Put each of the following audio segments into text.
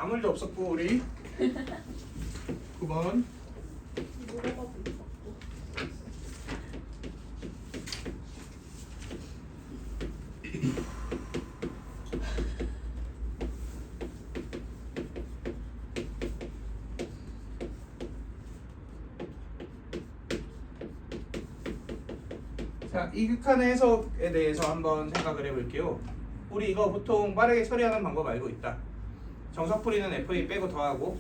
아무 일도 없었고 우리 9번 물어가고 있었고. 자, 이 극한의 해석에 대해서 한번 생각을 해볼게요. 우리 이거 보통 빠르게 처리하는 방법 알고 있다. 정석풀이는 FA 빼고 더하고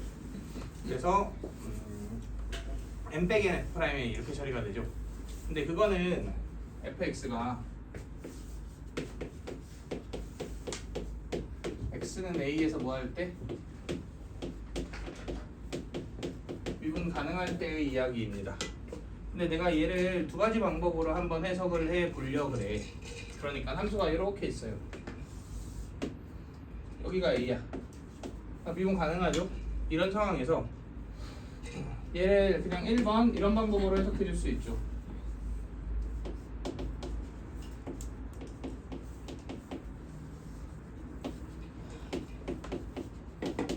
그래서 M 빼기 N F'A 이렇게 처리가 되죠. 근데 그거는 fx가 x는 a에서 뭐 할 때? 미분 가능할 때의 이야기입니다. 근데 내가 얘를 두 가지 방법으로 한번 해석을 해 보려 그래. 그러니까 함수가 이렇게 있어요. 여기가 a야. 미분 가능하죠? 이런 상황에서 얘를 그냥 1번 이런 방법으로 해석해 줄 수 있죠.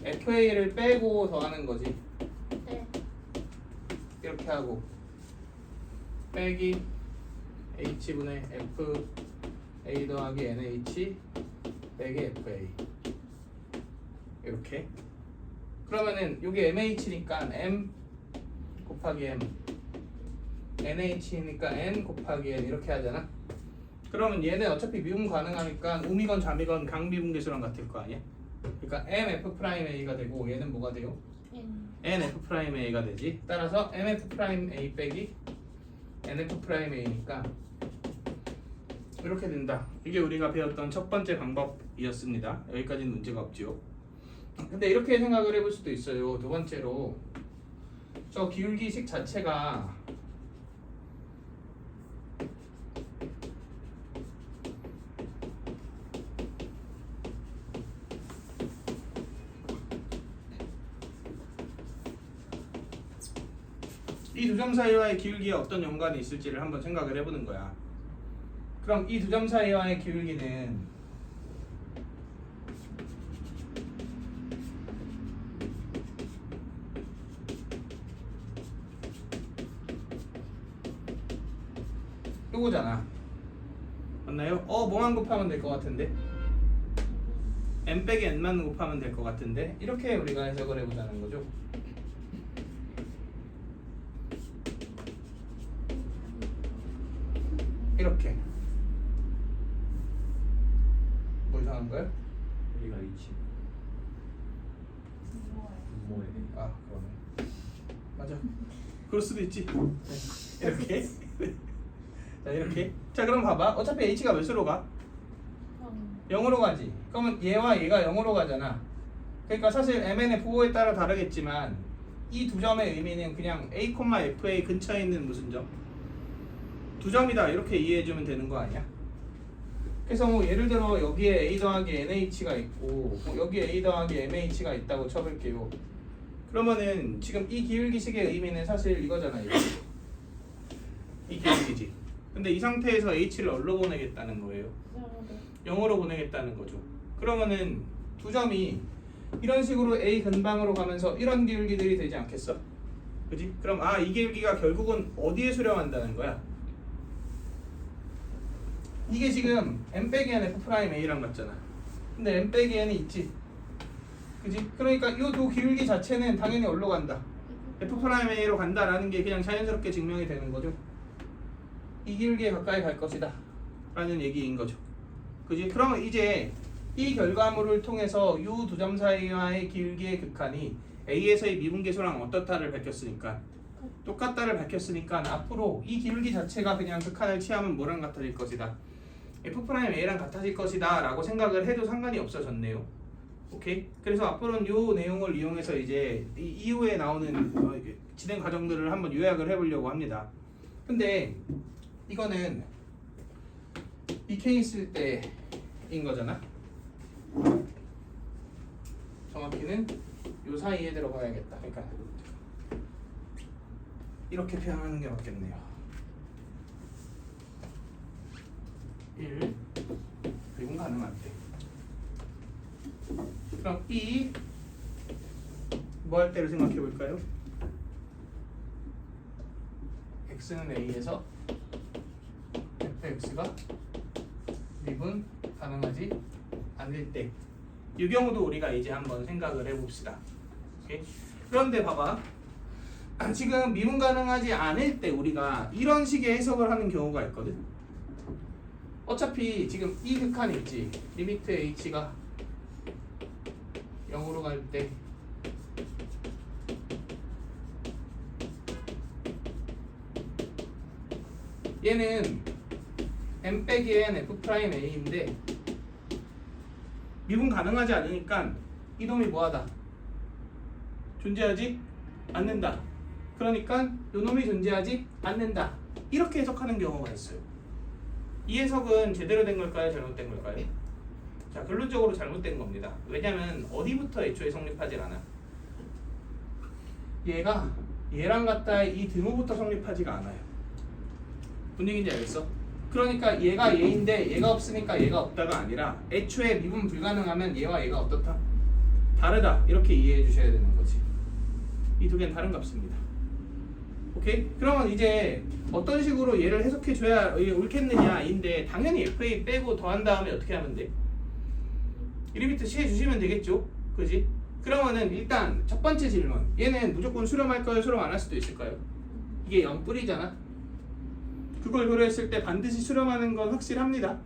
FA를 빼고 더하는 거지. 네. 이렇게 하고 빼기 H분의 F A 더하기 NH 빼기 FA 이렇게. 그러면은 이게 MH니까 M 곱하기 M NH니까 N 곱하기 N 이렇게 하잖아. 그러면 얘는 어차피 미분 가능하니까 우미건 좌미건 강미분계수랑 같을 거 아니야? 그러니까 MF'A가 되고 얘는 뭐가 돼요? NF'A가 되지. 따라서 MF'A 빼기 NF'A니까 이렇게 된다. 이게 우리가 배웠던 첫 번째 방법이었습니다. 여기까지는 문제가 없지요. 근데 이렇게 생각을 해볼 수도 있어요. 두 번째로 저 기울기식 자체가 이 두 점 사이와의 기울기에 어떤 연관이 있을지를 한번 생각을 해보는 거야. 그럼 이 두 점 사이와의 기울기는 요거잖아. 맞나요? 뭐만 곱하면 될 것 같은데? m 빼기 n만 곱하면 될 것 같은데? 이렇게 우리가 해석을 해보자는 거죠. 이렇게. 뭐 이상한 거야? 여기가 H 뭐에 아, 그러네. 맞아. 그럴 수도 있지. 네. 이렇게. 자, 이렇게. 자, 그럼 봐봐. 어차피 h가 몇으로 가? 0으로 가지. 그러면 얘와 얘가 0으로 가잖아. 그러니까 사실 MN의 부호에 따라 다르겠지만 이 두 점의 의미는 그냥 A, FA 근처에 있는 무슨 점? 두 점이다. 이렇게 이해해주면 되는 거 아니야? 그래서 뭐 예를 들어 여기에 A 더하기 NH가 있고 뭐 여기에 A 더하기 MH가 있다고 쳐볼게요. 그러면은 지금 이 기울기식의 의미는 사실 이거잖아요. 이 기울기지. 근데 이 상태에서 H를 어디로 보내겠다는 거예요? 0으로 보내겠다는 거죠. 그러면은 두 점이 이런 식으로 A 근방으로 가면서 이런 기울기들이 되지 않겠어? 그지? 그럼 이 기울기가 결국은 어디에 수렴한다는 거야? 이게 지금 M 빼기 N F'A랑 같잖아. 근데 M 빼기 N이 있지. 그지? 그러니까 이 두 기울기 자체는 당연히 어디로 간다? F'A로 간다라는 게 그냥 자연스럽게 증명이 되는 거죠. 이 기울기에 가까이 갈 것이다 라는 얘기인 거죠. 그지? 그러면 이제 이 결과물을 통해서 이 두 점 사이와의 기울기의 극한이 A에서의 미분계수랑 어떻다를 밝혔으니까 똑같다를 밝혔으니까 앞으로 이 기울기 자체가 그냥 극한을 취하면 뭐랑 같아질 것이다? F'A랑 같아질 것이다 라고 생각을 해도 상관이 없어졌네요. 오케이? 그래서 앞으로는 이 내용을 이용해서 이제 이후에 나오는 진행 과정들을 한번 요약을 해보려고 합니다. 근데 이거는 이 케이스일 때인 거잖아. 정확히는 요 사이에 들어가야겠다. 그러니까 이렇게 표현하는 게 맞겠네요. 1 미분 가능한데. 그럼 이 뭐 할 때를 생각해 볼까요? x는 a에서 fx가 미분 가능하지 않을 때, 이 경우도 우리가 이제 한번 생각을 해봅시다. 오케이? 그런데 봐봐, 지금 미분 가능하지 않을 때 우리가 이런 식의 해석을 하는 경우가 있거든. 어차피 지금 이 극한이 있지. 리미트 h가 0으로 갈 때 얘는 m 빼기 n f 프라임 a인데 미분 가능하지 않으니까 이 놈이 뭐하다? 존재하지 않는다. 그러니까 이 놈이 존재하지 않는다. 이렇게 해석하는 경우가 있어요. 이 해석은 제대로 된 걸까요? 잘못된 걸까요? 자, 결론적으로 잘못된 겁니다. 왜냐면 어디부터 애초에 성립하지 않아? 얘가 얘랑 같다의 이 등호부터 성립하지가 않아요. 무슨 얘기인지 알겠어? 그러니까 얘가 얘인데 얘가 없으니까 얘가 없다가 아니라 애초에 미분 불가능하면 얘와 얘가 어떻다? 다르다. 이렇게 이해해 주셔야 되는 거지. 이 두 개는 다른 값입니다. 오케이? 그러면 이제 어떤 식으로 얘를 해석해 줘야 옳겠느냐인데, 당연히 FA 빼고 더한 다음에 어떻게 하면 돼? 리미트 C 해주시면 되겠죠? 그지? 그러면은 일단 첫 번째 질문, 얘는 무조건 수렴할까요? 수렴 안 할 수도 있을까요? 이게 0뿌리잖아? 그걸 고려했을 때 반드시 수렴하는 건 확실합니다.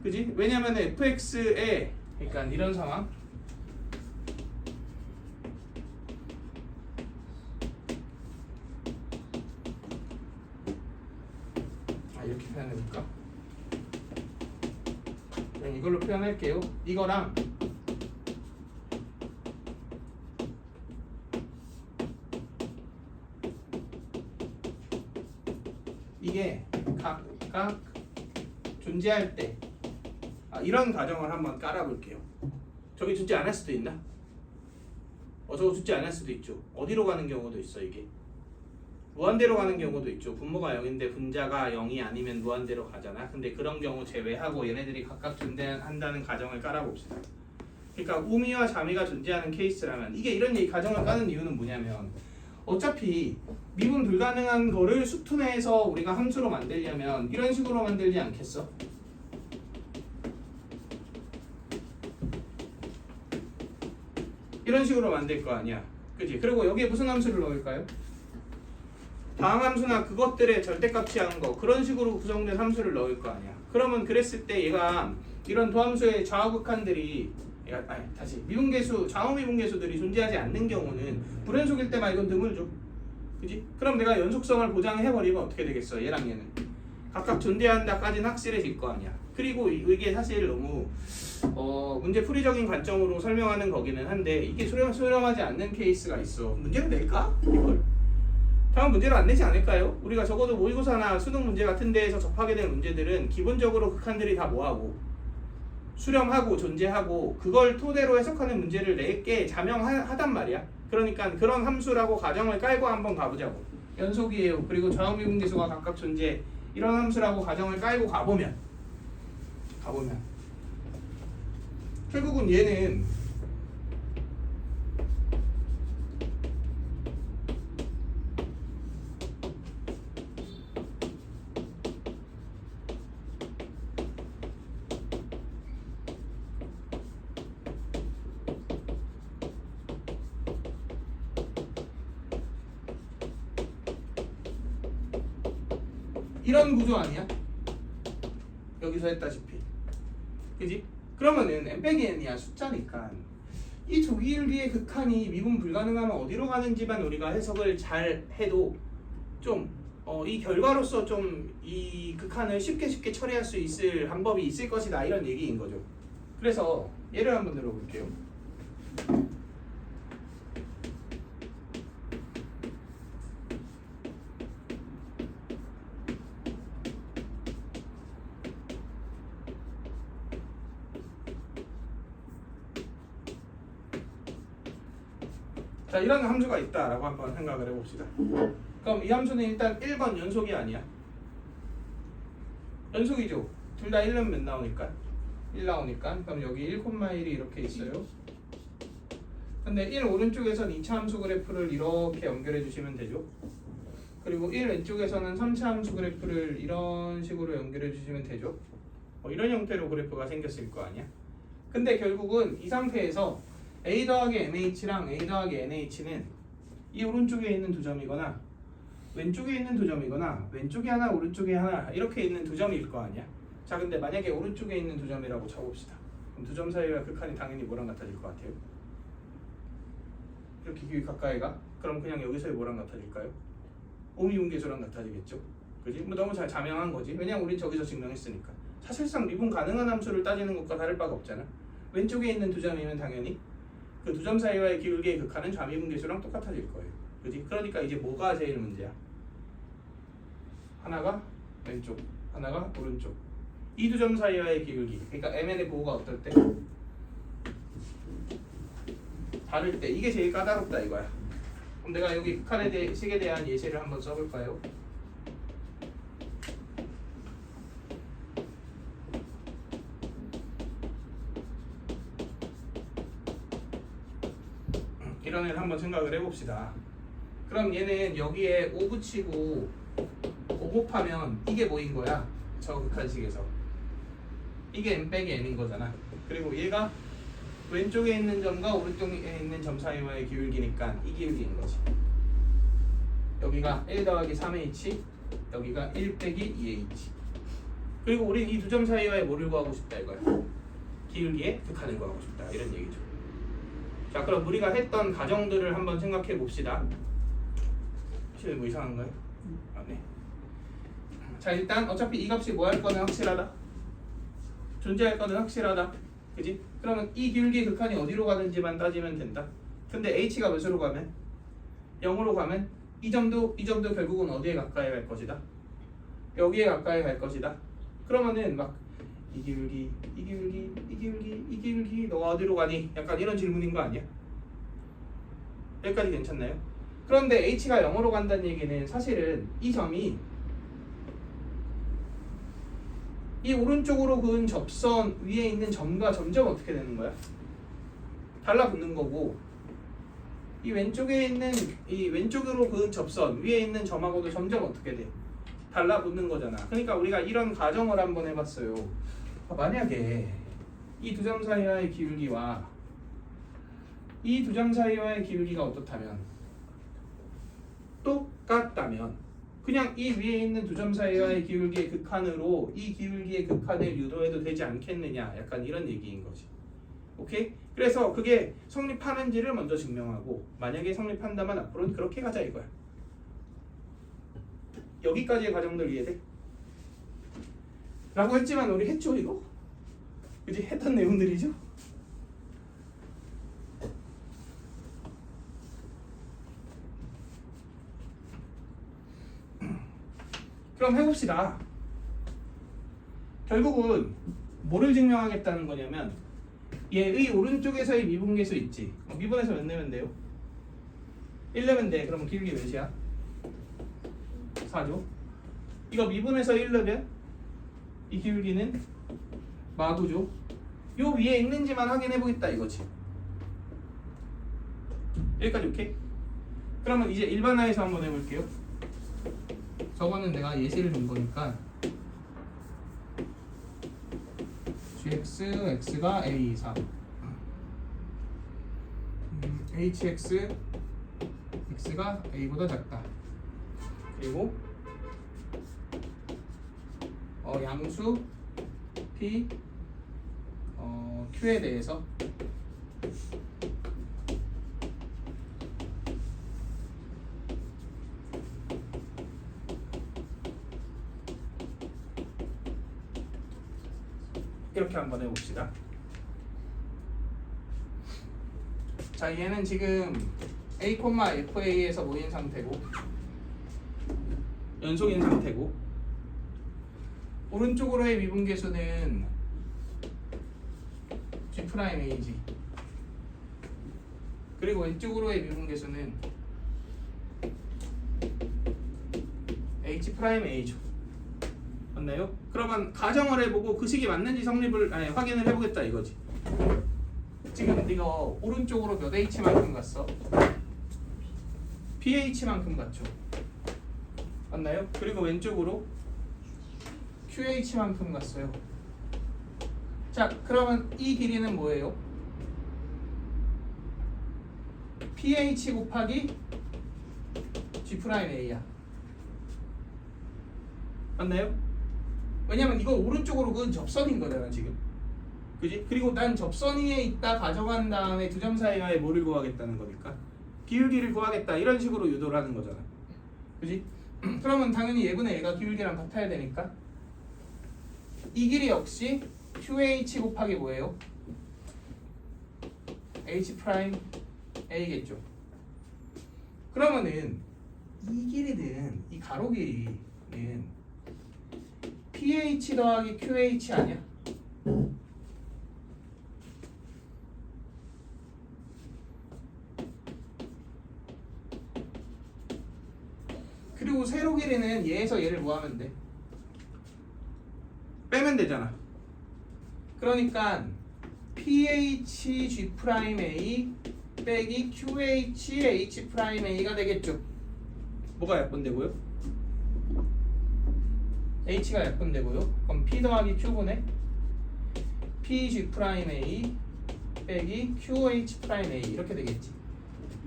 그지? 왜냐면 fx에, 그러니까 이런 상황, 이렇게 표현해볼까? 그냥 이걸로 표현할게요. 이거랑 이게 각각 존재할 때, 이런 가정을 한번 깔아볼게요. 저기 존재 안 할 수도 있나? 저거 존재 안 할 수도 있죠. 어디로 가는 경우도 있어. 이게 무한대로 가는 경우도 있죠. 분모가 0인데 분자가 0이 아니면 무한대로 가잖아. 근데 그런 경우 제외하고 얘네들이 각각 존재한다는 가정을 깔아봅시다. 그러니까 우미와 자미가 존재하는 케이스라면, 이게 이런 가정을 까는 이유는 뭐냐면, 어차피 미분 불가능한 거를 수투내에서 우리가 함수로 만들려면 이런 식으로 만들지 않겠어? 이런 식으로 만들 거 아니야. 그지? 그리고 여기에 무슨 함수를 넣을까요? 다항함수나 그것들의 절대값 취한 거, 그런 식으로 구성된 함수를 넣을 거 아니야. 그러면 그랬을 때 얘가 이런 도함수의 좌우극한들이, 다시 미분계수, 좌우미분계수들이 존재하지 않는 경우는 불연속일 때 말고는 드물죠. 그지? 그럼 내가 연속성을 보장해버리면 어떻게 되겠어? 얘랑 얘는 각각 존재한다까지는 확실해질 거 아니야. 그리고 이게 사실 너무 문제 풀이적인 관점으로 설명하는 거기는 한데, 이게 수렴하지 않는 케이스가 있어. 문제를 낼까? 이걸? 다음 문제를 안 내지 않을까요? 우리가 적어도 모의고사나 수능 문제 같은 데에서 접하게 될 문제들은 기본적으로 극한들이 다 뭐하고 수렴하고 존재하고, 그걸 토대로 해석하는 문제를 4개 자명하단 말이야. 그러니까 그런 함수라고 가정을 깔고 한번 가보자고. 연속이에요. 그리고 좌우미분계수가 각각 존재, 이런 함수라고 가정을 깔고 가보면 결국은 얘는 이런 구조 아니야? 여기서 했다시피. 그지? 그러면은 m/n이야, 숫자니까 이 조기율비의 극한이 미분 불가능하면 어디로 가는지만 우리가 해석을 잘 해도 좀 이 결과로서 좀 이 극한을 쉽게 처리할 수 있을 방법이 있을 것이다, 이런 얘기인 거죠. 그래서 예를 한번 들어볼게요. 자, 이런 함수가 있다라고 한번 생각을 해봅시다. 그럼 이 함수는 일단 1번 연속이 아니야. 연속이죠. 둘 다 1은 몇 나오니까? 1 나오니까. 그럼 여기 1,1이 이렇게 있어요. 근데 1 오른쪽에선 2차 함수 그래프를 이렇게 연결해 주시면 되죠. 그리고 1 왼쪽에서는 3차 함수 그래프를 이런 식으로 연결해 주시면 되죠. 이런 형태로 그래프가 생겼을 거 아니야. 근데 결국은 이 상태에서 A 더하기 MH랑 A 더하기 NH는 이 오른쪽에 있는 두 점이거나 왼쪽에 있는 두 점이거나 왼쪽에 하나 오른쪽에 하나 이렇게 있는 두 점일 거 아니야. 자 근데 만약에 오른쪽에 있는 두 점이라고 쳐봅시다. 그럼 두 점 사이의 극한이 당연히 뭐랑 같아질 것 같아요? 이렇게 길이 가까이 가? 그럼 그냥 여기서의 뭐랑 같아질까요? 오미분계수랑 같아지겠죠. 그지? 뭐 너무 잘 자명한 거지. 왜냐면 우린 저기서 증명했으니까. 사실상 미분 가능한 함수를 따지는 것과 다를 바가 없잖아. 왼쪽에 있는 두 점이면 당연히 그 두 점 사이와의 기울기의 극한은 좌미분계수랑 똑같아질 거예요. 그지? 그러니까 이제 뭐가 제일 문제야? 하나가 왼쪽, 하나가 오른쪽. 이 두 점 사이와의 기울기. 그러니까 MN의 부호가 어떨 때? 다를 때. 이게 제일 까다롭다 이거야. 그럼 내가 여기 극한의 식에 대한 예시를 한번 써볼까요? 이런 애를 한번 생각을 해봅시다. 그럼 얘는 여기에 5 붙이고 5 곱하면 이게 뭐인 거야? 저 극한식에서 이게 n 빼기 n인 거잖아. 그리고 얘가 왼쪽에 있는 점과 오른쪽에 있는 점 사이와의 기울기니까 이 기울기인 거지. 여기가 1 더하기 3h, 여기가 1 빼기 2h. 그리고 우린 이 두 점 사이와의 뭐를 구하고 싶다 이거야. 기울기의 극한을 구하고 싶다 이런 얘기죠. 자 그럼 우리가 했던 가정들을 한번 생각해 봅시다. 혹시 뭐 이상한가요? 아, 네. 자 일단 어차피 이 값이 뭐 할 거는 확실하다. 존재할 거는 확실하다. 그지? 그러면 이 기울기의 극한이 어디로 가는지만 따지면 된다. 근데 h가 몇으로 가면? 0으로 가면 이 점도 결국은 어디에 가까이 갈 것이다? 여기에 가까이 갈 것이다. 그러면은 막 이 기울기 너가 어디로 가니? 약간 이런 질문인 거 아니야? 여기까지 괜찮나요? 그런데 h가 0으로 간다는 얘기는 사실은 이 점이 이 오른쪽으로 그은 접선 위에 있는 점과 점점 어떻게 되는 거야? 달라붙는 거고 이 왼쪽에 있는 이 왼쪽으로 그은 접선 위에 있는 점하고도 점점 어떻게 돼? 달라붙는 거잖아. 그러니까 우리가 이런 가정을 한번 해봤어요. 만약에 이 두 점 사이와의 기울기와 이 두 점 사이와의 기울기가 어떻다면 똑같다면 그냥 이 위에 있는 두 점 사이와의 기울기의 극한으로 이 기울기의 극한을 유도해도 되지 않겠느냐 약간 이런 얘기인 거지. 오케이? 그래서 그게 성립하는지를 먼저 증명하고 만약에 성립한다면 앞으로는 그렇게 가자 이거야. 여기까지의 과정들 이해돼? 라고 했지만 우리 했죠 이거? 그치? 했던 내용들이죠? 그럼 해봅시다. 결국은 뭐를 증명하겠다는 거냐면 얘의 오른쪽에서의 미분계수 있지. 미분에서 몇 내면 돼요? 1 내면 돼. 그러면 기울기 몇이야? 4죠. 이거 미분에서 1 내면 이 기울기는 마구죠. 요 위에 있는지만 확인해 보겠다 이거지. 여기까지 오케이? 그러면 이제 일반화해서 한번 해볼게요. 저거는 내가 예시를 준 거니까 gx, x가 a, 3 hx, x가 a보다 작다. 그리고 양수 p q에 대해서 이렇게 한번 해봅시다. 자 얘는 지금 a, fa에서 모인 상태고 연속인 상태고 오른쪽으로의 미분계수는 G'A지. 그리고 왼쪽으로의 미분계수는 H'A죠. 맞나요? 그러면 가정을 해보고 그 식이 맞는지 확인을 해보겠다 이거지. 지금 이거 오른쪽으로 몇 h만큼 갔어? ph만큼 갔죠. 맞나요? 그리고 왼쪽으로 qh만큼 갔어요. 자, 그러면 이 길이는 뭐예요? ph 곱하기 g'a야. 맞나요? 왜냐면 이거 오른쪽으로 그건 접선인 거잖아 지금. 그지? 그리고 난 접선 위에 있다 가져간 다음에 두 점 사이에 뭐를 구하겠다는 거니까 기울기를 구하겠다 이런 식으로 유도를 하는 거잖아. 그지? 그러면 당연히 얘분의 얘가 기울기랑 같아야 되니까 이 길이 역시 QH 곱하기 뭐예요? H 프라임 A겠죠. 그러면은 이 길이는 이 가로 길이는 PH 더하기 QH 아니야? 그리고 세로 길이는 얘에서 얘를 뭐 하면 돼? 빼면 되잖아. 그러니까 PHG 프라임 A 빼기 QH H 프라임 A가 되겠죠. 뭐가 약분되고요? H가 약분되고요. 그럼 P 더하기 Q분의 PG 프라임 A 빼기 QH 프라임 A 이렇게 되겠지.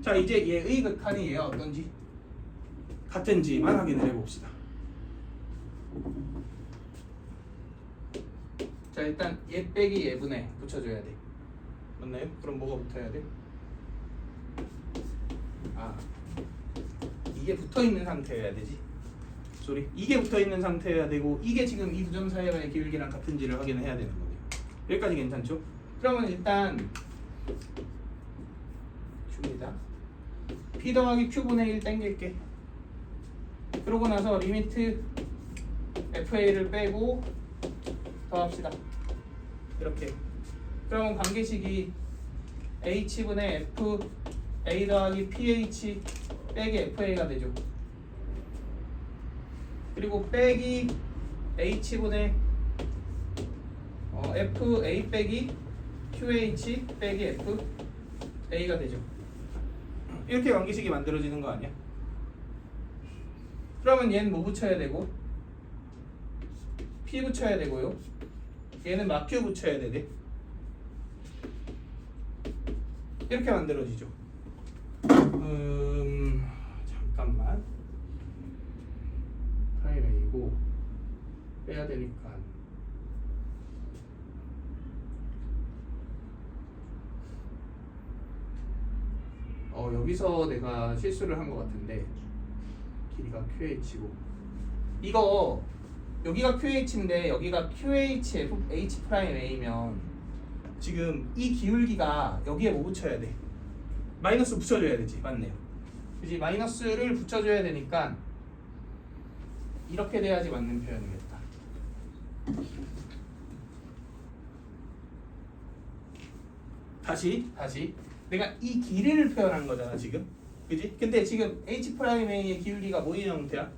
자, 이제 얘의 극한이 얘가 어떤지 같은지만 확인을 해봅시다. 자, 일단 얘 빼기 얘분에 붙여줘야 돼. 맞나요? 그럼 뭐가 붙어야 돼? 아, 이게 붙어있는 상태여야 되지. 소리. 이게 붙어있는 상태여야 되고 이게 지금 이 두 점 사이의 기울기랑 같은지를 확인해야 되는 거네요. 여기까지 괜찮죠? 그러면 일단 Q입니다. P 더하기 Q분의 1 땡길게. 그러고 나서 리미트 FA를 빼고 더합시다. 이렇게. 그러면 관계식이 H분의 F A 더하기 PH 빼기 FA가 되죠. 그리고 빼기 H분의 FA 빼기 QH 빼기 FA가 되죠. 이렇게 관계식이 만들어지는 거 아니야? 그러면 얘는 뭐 붙여야 되고 P 붙여야 되고요. 얘는 막Q 붙여야 되네. 이렇게 만들어지죠. 잠깐만. 프라임 A고 빼야 되니까 여기서 내가 실수를 한 것 같은데 길이가 QH고 이거 여기가 QH인데 여기가 QH H 프라임 A면 지금 이 기울기가 여기에 뭐 붙여야 돼? 마이너스 붙여줘야 되지. 맞네요. 그지? 마이너스를 붙여줘야 되니까 이렇게 돼야지 맞는 표현이겠다. 다시 내가 이 길이를 표현한 거잖아 지금. 그지? 근데 지금 H 프라임 A의 기울기가 뭐인 형태야?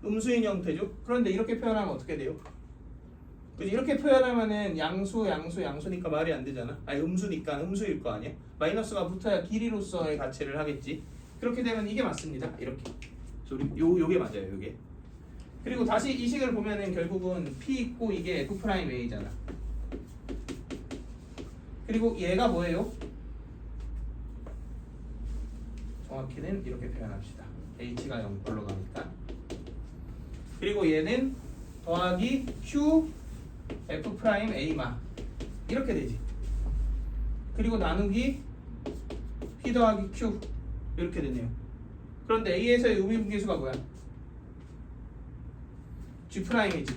음수인 형태죠? 그런데 이렇게 표현하면 어떻게 돼요? 그지? 이렇게 표현하면은 양수니까 말이 안 되잖아. 아니 음수니까 음수일 거 아니야? 마이너스가 붙어야 길이로서의 가치를 하겠지. 그렇게 되면 이게 맞습니다. 이렇게. 요게 맞아요. 요게. 그리고 다시 이 식을 보면은 결국은 P 있고 이게 F 프라임 A잖아. 그리고 얘가 뭐예요? 정확히는 이렇게 표현합시다. H가 0으로 가니까. 그리고 얘는 더하기 Q F 프라임 A마 이렇게 되지. 그리고 나누기 P 더하기 Q 이렇게 되네요. 그런데 A에서의 의미분계수가 뭐야? G 프라임이지.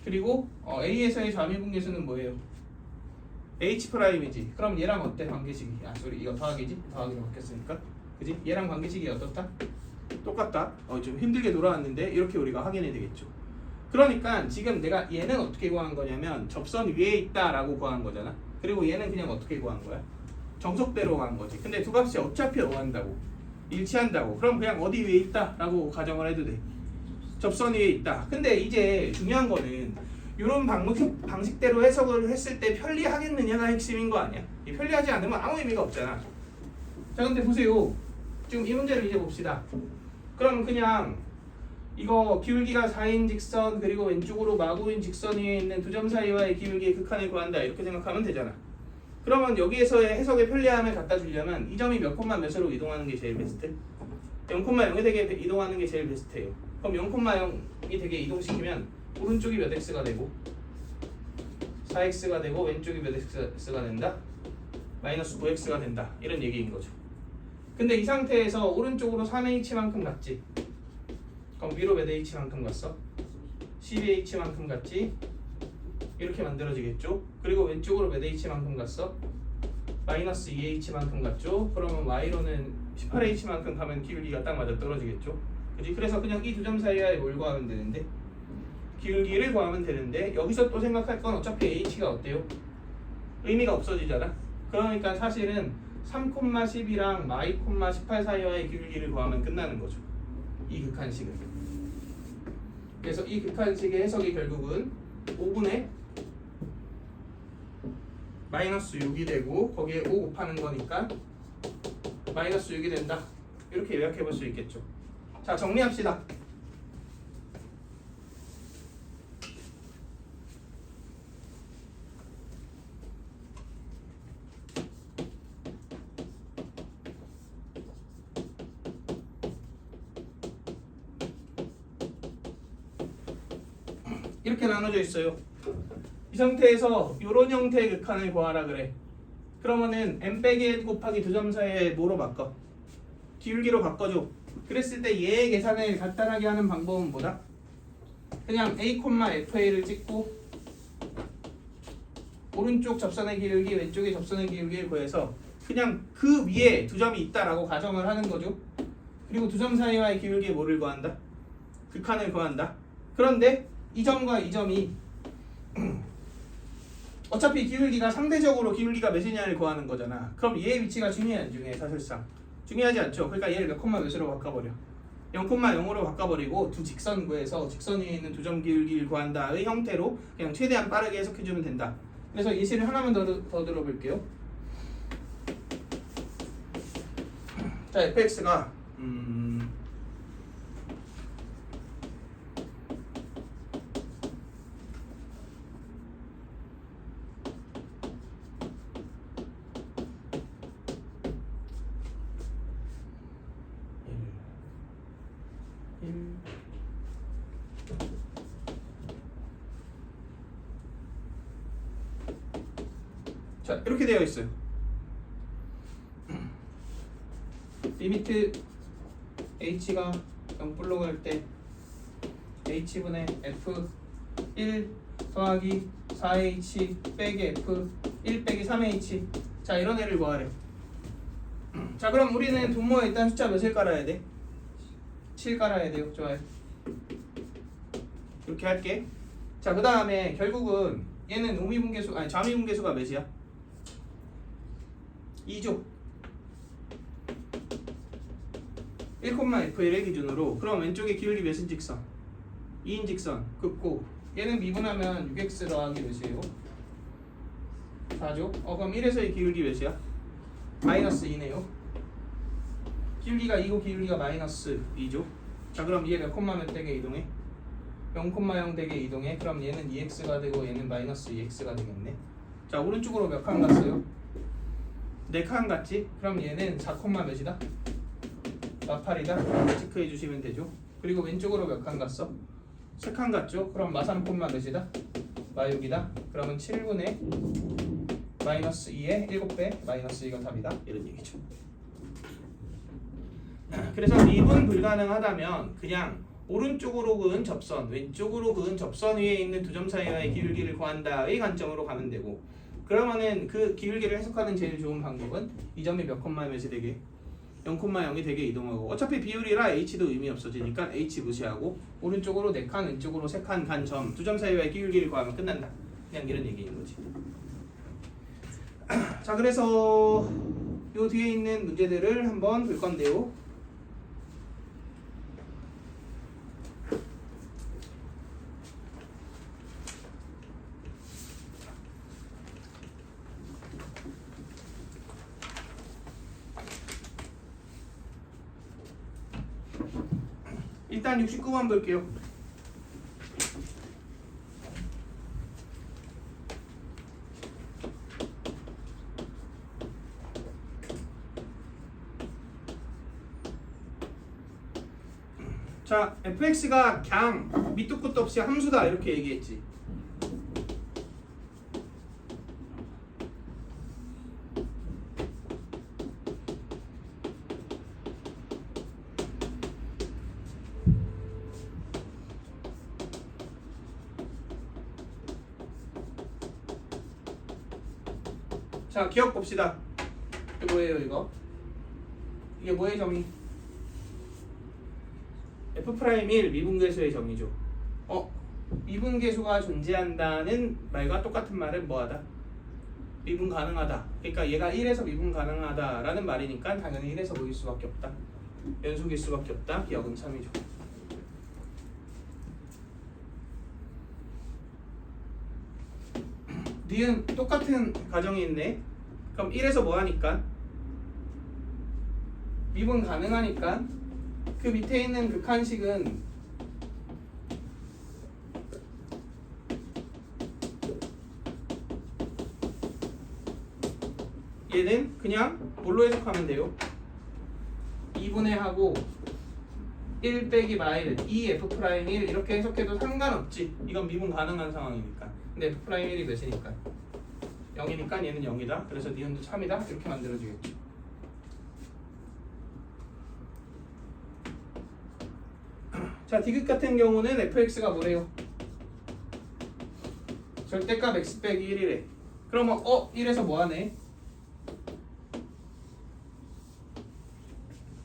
그리고 A에서의 좌미분계수는 뭐예요? H 프라임이지. 그럼 얘랑 어때 관계식이? 이거 더하기지? 더하기로 바뀌었으니까. 그지? 얘랑 관계식이 어떻다? 똑같다. 좀 힘들게 돌아왔는데 이렇게 우리가 확인해야 되겠죠. 그러니까 지금 내가 얘는 어떻게 구한 거냐면 접선 위에 있다라고 구한 거잖아. 그리고 얘는 그냥 어떻게 구한 거야? 정석대로 간 거지. 근데 두 값이 어차피 어한다고 일치한다고. 그럼 그냥 어디 위에 있다라고 가정을 해도 돼. 접선 위에 있다. 근데 이제 중요한 거는 이런 방식대로 해석을 했을 때 편리하겠느냐가 핵심인 거 아니야? 이 편리하지 않으면 아무 의미가 없잖아. 자 근데 보세요. 지금 이 문제를 이제 봅시다. 그럼 그냥 이거 기울기가 4인 직선 그리고 왼쪽으로 마구인 직선 위에 있는 두 점 사이와의 기울기의 극한을 구한다 이렇게 생각하면 되잖아. 그러면 여기에서의 해석의 편리함을 갖다 주려면 이 점이 몇 콤마 몇으로 이동하는 게 제일 베스트? 0,0이 되게 이동하는 게 제일 베스트예요. 그럼 0,0이 되게 이동시키면 오른쪽이 몇 x가 되고 4x가 되고 왼쪽이 몇 x가 된다? 마이너스 9x가 된다. 이런 얘기인 거죠. 근데 이 상태에서 오른쪽으로 3h만큼 갔지. 그럼 위로 몇 h만큼 갔어? 12h만큼 갔지. 이렇게 만들어지겠죠. 그리고 왼쪽으로 몇 h만큼 갔어? 마이너스 2h만큼 갔죠. 그러면 y로는 18h만큼 가면 기울기가 딱 맞아 떨어지겠죠. 그지? 그래서 그냥 이 두 점 사이에 뭘 구하면 되는데 기울기를 구하면 되는데 여기서 또 생각할 건 어차피 h가 어때요? 의미가 없어지잖아. 그러니까 사실은 3,10이랑 y,18 사이와의 기울기를 구하면 끝나는 거죠. 이 극한식은. 그래서 이 극한식의 해석이 결국은 5분의 마이너스 6이 되고 거기에 5 곱하는 거니까 마이너스 6이 된다. 이렇게 요약해 볼 수 있겠죠. 자 정리합시다. 이렇게 나눠져 있어요. 이 상태에서 이런 형태의 극한을 구하라 그래. 그러면은 m 빼기 1 곱하기 두 점 사이에 뭐로 바꿔? 기울기로 바꿔줘. 그랬을 때 얘의 계산을 간단하게 하는 방법은 뭐다? 그냥 a, fa를 찍고 오른쪽 접선의 기울기, 왼쪽의 접선의 기울기를 구해서 그냥 그 위에 두 점이 있다라고 가정을 하는 거죠. 그리고 두 점 사이와의 기울기에 뭐를 구한다? 극한을 구한다. 그런데 이 점과 이 점이 어차피 기울기가 상대적으로 기울기가 몇이냐를 구하는 거잖아. 그럼 얘의 위치가 중요해 안 중요해? 사실상 중요하지 않죠. 그러니까 얘를 몇 콤마 몇으로 바꿔버려. 0,0으로 바꿔버리고 두 직선 구해서 직선 위에 있는 두 점 기울기를 구한다의 형태로 그냥 최대한 빠르게 해석해주면 된다. 그래서 예시를 하나만 더 들어볼게요. 자 fx가 자 이렇게 되어 있어요. 리미트 h가 0불로 갈 때 h분의 f 1 더하기 4h 빼기 f 1 빼기 3h. 자 이런 애를 구하래. 자 그럼 우리는 분모에 일단 숫자 몇을 깔아야 돼? 7 깔아야 돼요. 좋아요. 이렇게 할게. 자 그 다음에 결국은 얘는 우미분계수 아니 좌미분계수가 몇이야? 2죠. 1,f를 기준으로 그럼 왼쪽에 기울기 몇인 직선? 2인 직선 긋고 얘는 미분하면 6x 더하기 몇이에요? 4죠. 그럼 1에서의 기울기 몇이야? 마이너스 2네요. 기울기가 2고 기울기가 마이너스 2죠. 자 그럼 얘 몇 콤마 몇 되게 이동해? 0,0 되게 이동해. 그럼 얘는 2x가 되고 얘는 마이너스 2x가 되겠네. 자 오른쪽으로 몇 칸 갔어요? 4칸 갔지? 그럼 얘는 4 몇이다? 마8이다. 체크해 주시면 되죠. 그리고 왼쪽으로 몇 칸 갔어? 3칸 갔죠? 그럼 마3 몇이다? 마6이다. 그러면 7분의 마이너스 2의 7배 마이너스 2가 답이다. 이런 얘기죠. 그래서 미분 불가능하다면 그냥 오른쪽으로 그은 접선, 왼쪽으로 그은 접선 위에 있는 두 점 사이의 기울기를 구한다의 관점으로 가면 되고, 그러면은 그 기울기를 해석하는 제일 좋은 방법은 이 점이 몇 콤마 몇이 되게 0,0이 되게 이동하고, 어차피 비율이라 h도 의미 없어지니까 h 무시하고 오른쪽으로 4칸 왼쪽으로 3칸 간 점 두 점 사이의 기울기를 구하면 끝난다. 그냥 이런 얘기인 거지. 자 그래서 요 뒤에 있는 문제들을 한번 볼 건데요. 일단 69번 볼게요. 자, fx가 그냥 밑도 끝도 없이 함수다 이렇게 얘기했지. 자, 기억 봅시다. 이게 뭐예요, 이거? 이게 뭐의 정의? F'1 미분계수의 정의죠. 미분계수가 존재한다는 말과 똑같은 말은 뭐하다? 미분 가능하다. 그러니까 얘가 1에서 미분 가능하다라는 말이니까 당연히 1에서 뭐일 수밖에 없다. 연속일 수밖에 없다. 기억은 참이죠. 니은 똑같은 가정이 있네. 그럼 1에서 뭐 하니까? 미분 가능하니까 그 밑에 있는 극한식은 얘는 그냥 뭘로 해석하면 돼요? 2분의 하고 1 빼기 마이너스 2f'1 이렇게 해석해도 상관없지. 이건 미분 가능한 상황이니까. 근데 f'1이 몇이니까? 0이니까 얘는 0이다. 그래서 니은도 참이다. 이렇게 만들어지겠죠. 자, 디귿 같은 경우는 fx가 뭐래요? 절대값 x 빼기 1이래. 그러면 1에서 뭐하네?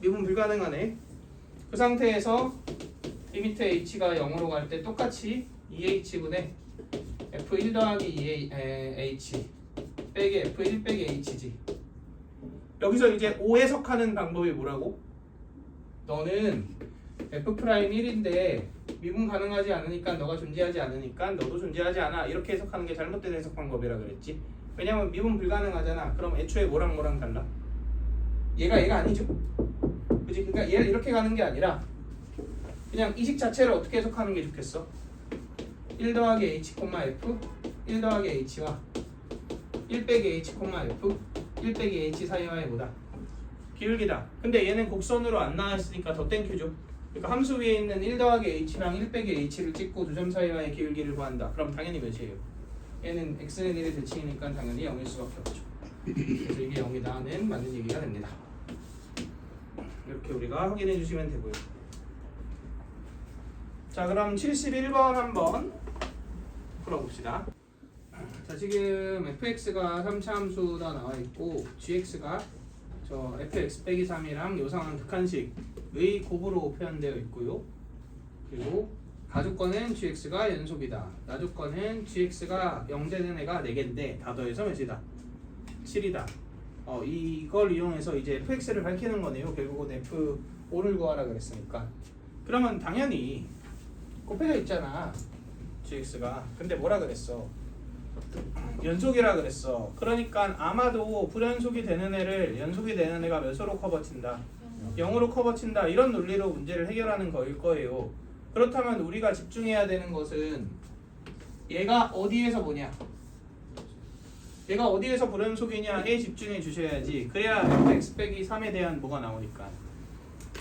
미분 불가능하네. 그 상태에서 이 밑에 h가 0으로 갈 때 똑같이 2h분의 f1 더하기 2h 빼기 f1 빼기 h지. 여기서 이제 O 해석하는 방법이 뭐라고? 너는 f'1인데 미분 가능하지 않으니까 너가 존재하지 않으니까 너도 존재하지 않아. 이렇게 해석하는 게 잘못된 해석 방법이라 그랬지. 왜냐면 미분 불가능하잖아. 그럼 애초에 뭐랑 뭐랑 달라? 얘가 아니죠. 그치? 그러니까 얘를 이렇게 가는 게 아니라 그냥 이 식 자체를 어떻게 해석하는 게 좋겠어? 1 더하기 h, f 1 더하기 h와 1 빼기 h, f 1 빼기 h 사이와의 뭐다? 기울기다. 근데 얘는 곡선으로 안 나와있으니까 더 땡큐죠. 그러니까 함수 위에 있는 1 더하기 h랑 1 빼기 h를 찍고 두 점 사이와의 기울기를 구한다. 그럼 당연히 몇이에요? 얘는 x는 1의 대칭이니까 당연히 0일 수밖에 없죠. 그래서 이게 0이다는 맞는 얘기가 됩니다. 이렇게 우리가 확인해 주시면 되고요. 자, 그럼 71번 한번 풀어봅시다. 자, 지금 fx가 3차 함수가 나와 있고 gx가 저 fx 빼기 3이랑 요상한 극한식의 곱으로 표현되어 있고요. 그리고 가족권은 gx가 연속이다. 나족권은 gx가 0되는 애가 4개인데 다 더해서 몇이다? 7이다. 이걸 이용해서 이제 fx를 밝히는 거네요. 결국은 f5를 구하라 그랬으니까. 그러면 당연히 곱해져 있잖아, gx가. 근데 뭐라 그랬어? 연속이라 그랬어. 그러니까 아마도 불연속이 되는 애를 연속이 되는 애가 몇으로 커버친다? 0으로 커버친다. 이런 논리로 문제를 해결하는 거일 거예요. 그렇다면 우리가 집중해야 되는 것은 얘가 어디에서 뭐냐? 얘가 어디에서 불연속이냐에 집중해 주셔야지. 그래야 fx 빼기 3에 대한 뭐가 나오니까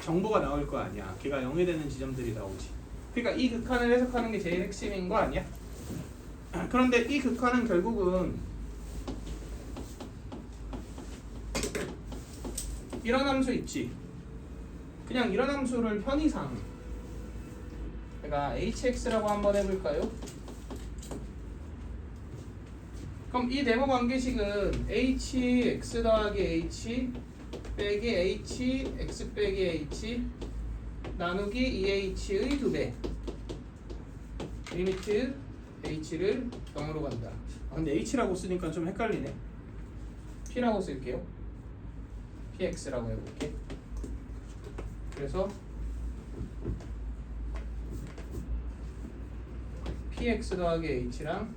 정보가 나올 거 아니야. 걔가 0이 되는 지점들이 나오지. 그러니까 이 극한을 해석하는 게 제일 핵심인 거 아니야? 그런데 이 극한은 결국은 이런 함수 있지. 그냥 이런 함수를 편의상 제가 hx라고 한번 해볼까요? 그럼 이 네모 관계식은 hx 더하기 h 빼기 h x 빼기 h 나누기 2h의 2배 리미트 h를 0으로 간다. 근데 h라고 쓰니까 좀 헷갈리네. p라고 쓸게요. px라고 해볼게. 그래서 px 더하기 h랑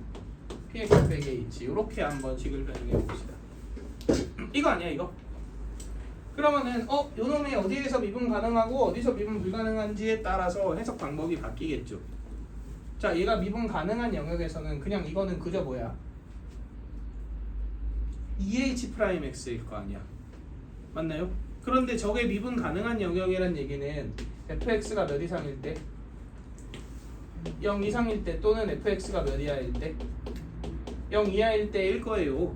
px 빼기 h 이렇게 한번 식을 변형해 봅시다. 이거 아니야 이거? 그러면은 요 놈이 어디에서 미분 가능하고 어디서 미분 불가능한지에 따라서 해석 방법이 바뀌겠죠. 자, 얘가 미분 가능한 영역에서는 그냥 이거는 그저 뭐야? EH'X일 거 아니야. 맞나요? 그런데 저게 미분 가능한 영역이란 얘기는 fx가 몇 이상일 때? 0 이상일 때 또는 fx가 몇 이하일 때? 0 이하일 때일 거예요.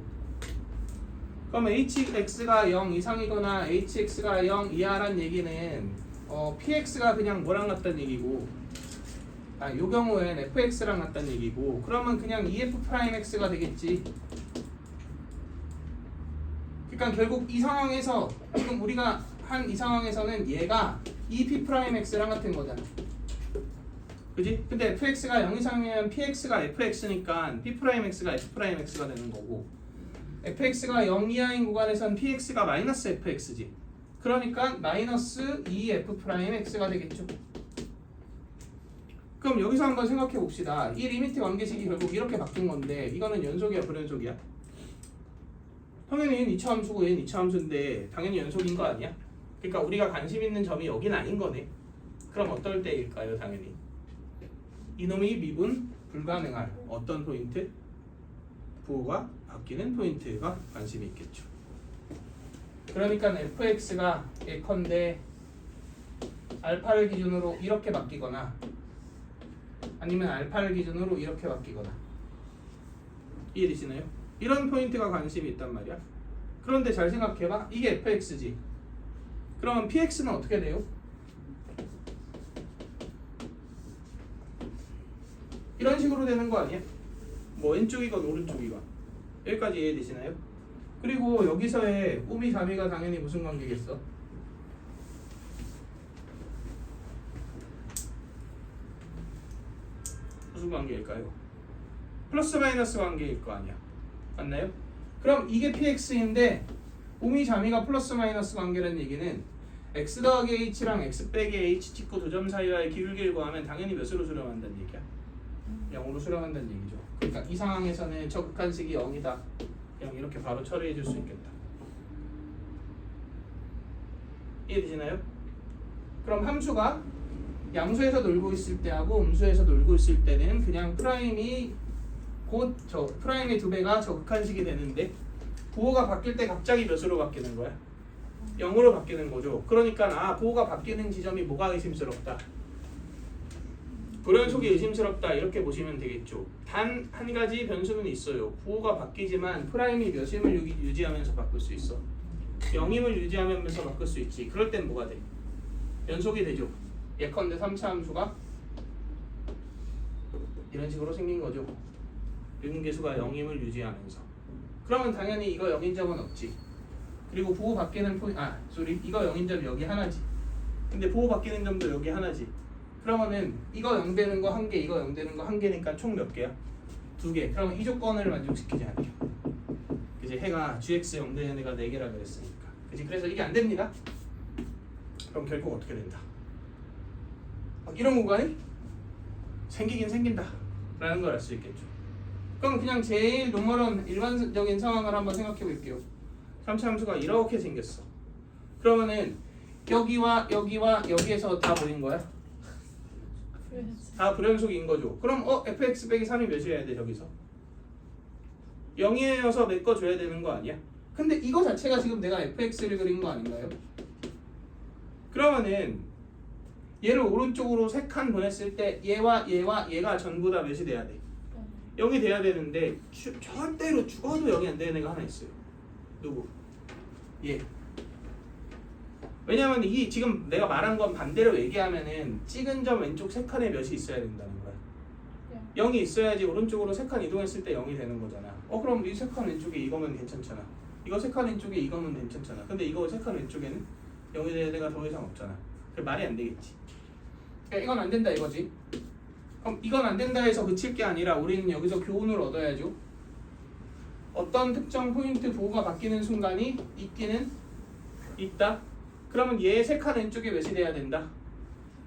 그럼 hx가 0 이상이거나 hx가 0 이하란 얘기는 px가 그냥 뭐랑 같다는 얘기고, 요 경우엔 fx랑 같다는 얘기고, 그러면 그냥 EF'X가 되겠지. 그러니까 결국 이 상황에서 지금 우리가 한 이 상황에서는 얘가 EP'X랑 같은 거잖아. 그지? 근데 fx가 0 이상이면 px가 fx니까 p'x가 f'x가 되는 거고, fx가 0 이하인 구간에선 px가 마이너스 fx지. 그러니까 마이너스 2f'x가 되겠죠. 그럼 여기서 한번 생각해 봅시다. 이 리미트 관계식이 결국 이렇게 바뀐 건데 이거는 연속이야 불연속이야? 당연히 얘는 2차 함수고 얘는 2차 함수인데 당연히 연속인 거 아니야? 그러니까 우리가 관심 있는 점이 여긴 아닌 거네. 그럼 어떨 때일까요? 당연히 이놈이 미분 불가능할 어떤 포인트? 부호가 바뀌는 포인트가 관심이 있겠죠. 그러니까 fx가 예컨대 알파를 기준으로 이렇게 바뀌거나 아니면 알파를 기준으로 이렇게 바뀌거나, 이해되시나요? 이런 포인트가 관심이 있단 말이야. 그런데 잘 생각해봐. 이게 fx지. 그러면 px는 어떻게 돼요? 이런 식으로 되는 거 아니야? 뭐 왼쪽이건 오른쪽이건. 여기까지 이해되시나요? 그리고 여기서의 우미 가미가 당연히 무슨 관계겠어? 무슨 관계일까요? 플러스 마이너스 관계일 거 아니야. 맞나요? 그럼 이게 px인데 우미 자미가 플러스 마이너스 관계라는 얘기는 x 더하기 h랑 x 빼기 h 찍고 두 점 사이와의 기울기를 구하면 당연히 몇으로 수렴한다는 얘기야? 0으로 수렴한다는 얘기죠. 그러니까 이 상황에서는 저 극한식이 0이다. 0 이렇게 바로 처리해 줄 수 있겠다. 이해되시나요? 그럼 함수가 양수에서 놀고 있을 때하고 음수에서 놀고 있을 때는 그냥 프라임이 곧 저 프라임의 2배가 저 극한식이 되는데 부호가 바뀔 때 갑자기 몇으로 바뀌는 거야? 0으로 바뀌는 거죠. 그러니까 부호가 바뀌는 지점이 뭐가 의심스럽다? 불연속이 의심스럽다 이렇게 보시면 되겠죠. 단 한 가지 변수는 있어요. 부호가 바뀌지만 프라임이 몇임을 유지하면서 바꿀 수 있어. 0임을 유지하면서 바꿀 수 있지. 그럴 땐 뭐가 돼? 연속이 되죠. 예컨대 3차 함수가 이런 식으로 생긴 거죠. 유분계수가 0임을 유지하면서. 그러면 당연히 이거 0인 점은 없지. 그리고 부호 바뀌는 이거 0인 점 여기 하나지. 근데 부호 바뀌는 점도 여기 하나지. 그러면은 이거 0 되는 거 한 개, 이거 0 되는 거 한 개니까 총 몇 개야? 2개. 그러면 이 조건을 만족시키지 않게. 그지? 해가 gx 0 되는 애가 4개라 그랬으니까. 그지? 그래서 이게 안 됩니다. 그럼 결국 어떻게 된다? 이런 구간이 생기긴 생긴다 라는 걸 알 수 있겠죠. 그럼 그냥 제일 노멀한 일반적인 상황을 한번 생각해 볼게요. 3차 함수가 이렇게 생겼어. 그러면은 여기와 여기와 여기에서 다 뭐인 거야? 다 불연속인 거죠. 그럼 fx 빼기 3이 몇이어야 돼 저기서? 0이어서 메꿔줘야 되는 거 아니야? 근데 이거 자체가 지금 내가 fx를 그린 거 아닌가요? 그러면은 얘를 오른쪽으로 3칸 보냈을 때 얘와 얘와 얘가 전부 다 몇이 돼야 돼? 0이 돼야 되는데 절대로 죽어도 0이 안 되는 애가 하나 있어요. 누구? 얘. 왜냐면 이 지금 내가 말한 건 반대로 얘기하면은 찍은 점 왼쪽 3칸에 몇이 있어야 된다는 거야. 0이 있어야지 오른쪽으로 3칸 이동했을 때 0이 되는 거잖아. 그럼 이 3칸 왼쪽에 이거면 괜찮잖아. 이거 3칸 왼쪽에 이거면 괜찮잖아. 근데 이거 3칸 왼쪽에는 0이 되는 애가 더 이상 없잖아. 그 말이 안 되겠지. 그러니까 이건 안 된다 이거지. 그럼 이건 안 된다 해서 그칠 게 아니라 우리는 여기서 교훈을 얻어야죠. 어떤 특정 포인트 부호가 바뀌는 순간이 있기는 있다. 그러면 얘 3칸 왼쪽에 몇이 돼야 된다?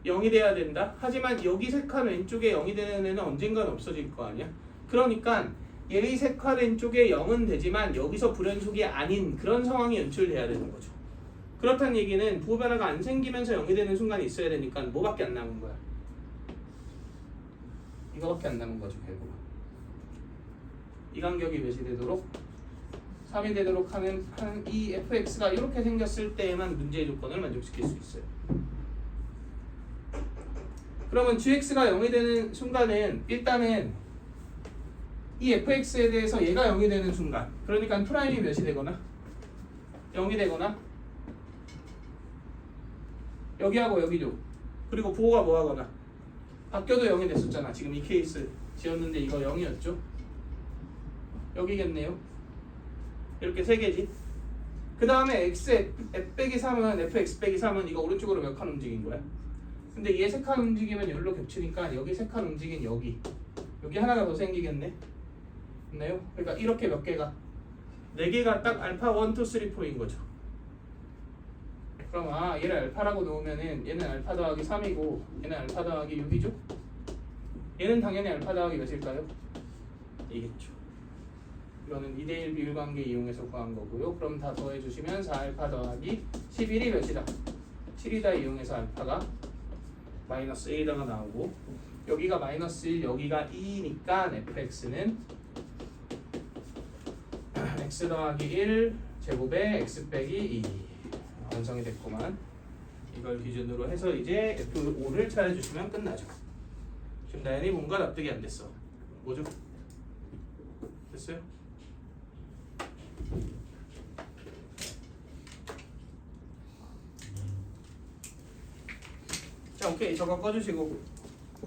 0이 돼야 된다. 하지만 여기 3칸 왼쪽에 0이 되는 애는 언젠간 없어질 거 아니야? 그러니까 얘의 3칸 왼쪽에 0은 되지만 여기서 불연속이 아닌 그런 상황이 연출돼야 되는 거죠. 그렇다는 얘기는 부호 변화가 안 생기면서 0이 되는 순간이 있어야 되니까 뭐밖에 안 남은 거야? 이거밖에 안 남은 거죠 결국은. 이 간격이 몇이 되도록 3이 되도록 하는 이 fx가 이렇게 생겼을 때에만 문제의 조건을 만족시킬 수 있어요. 그러면 gx가 0이 되는 순간은 일단은 이 fx에 대해서 얘가 0이 되는 순간, 그러니까 프라임이 몇이 되거나 0이 되거나 여기하고 여기죠. 그리고 부호가 뭐 하거나 바뀌어도 0이 됐었잖아. 지금 이 케이스 지었는데 이거 0이었죠. 여기겠네요. 이렇게 세 개지. 그 다음에 x f 빼기 3은 fx 빼기 3은 이거 오른쪽으로 몇 칸 움직인 거야? 근데 얘 세 칸 움직이면 여기로 겹치니까 여기 세 칸 움직인 여기 하나가 더 생기겠네. 맞나요? 그러니까 이렇게 몇 개가 4개가 딱 알파 1, 2, 3, 4인 거죠. 그럼 얘를 알파라고 놓으면은 얘는 알파 더하기 3이고 얘는 알파 더하기 6이죠. 얘는 당연히 알파 더하기 몇일까요? 이겠죠. 이거는 2대1 비율 관계 이용해서 구한 거고요. 그럼 다 더해주시면 4알파 더하기 11이 몇이다? 7이다 이용해서 알파가 마이너스 1이다가 나오고 여기가 마이너스 1, 여기가 2니까 fx는 x 더하기 1 제곱에 x 빼기 2 완성이 됐구만. 이걸 기준으로 해서 이제 F5를 찾아주시면 끝나죠. 지금 나연이 뭔가 납득이 안 됐어. 뭐죠? 됐어요? 자, 오케이. 저거 꺼주시고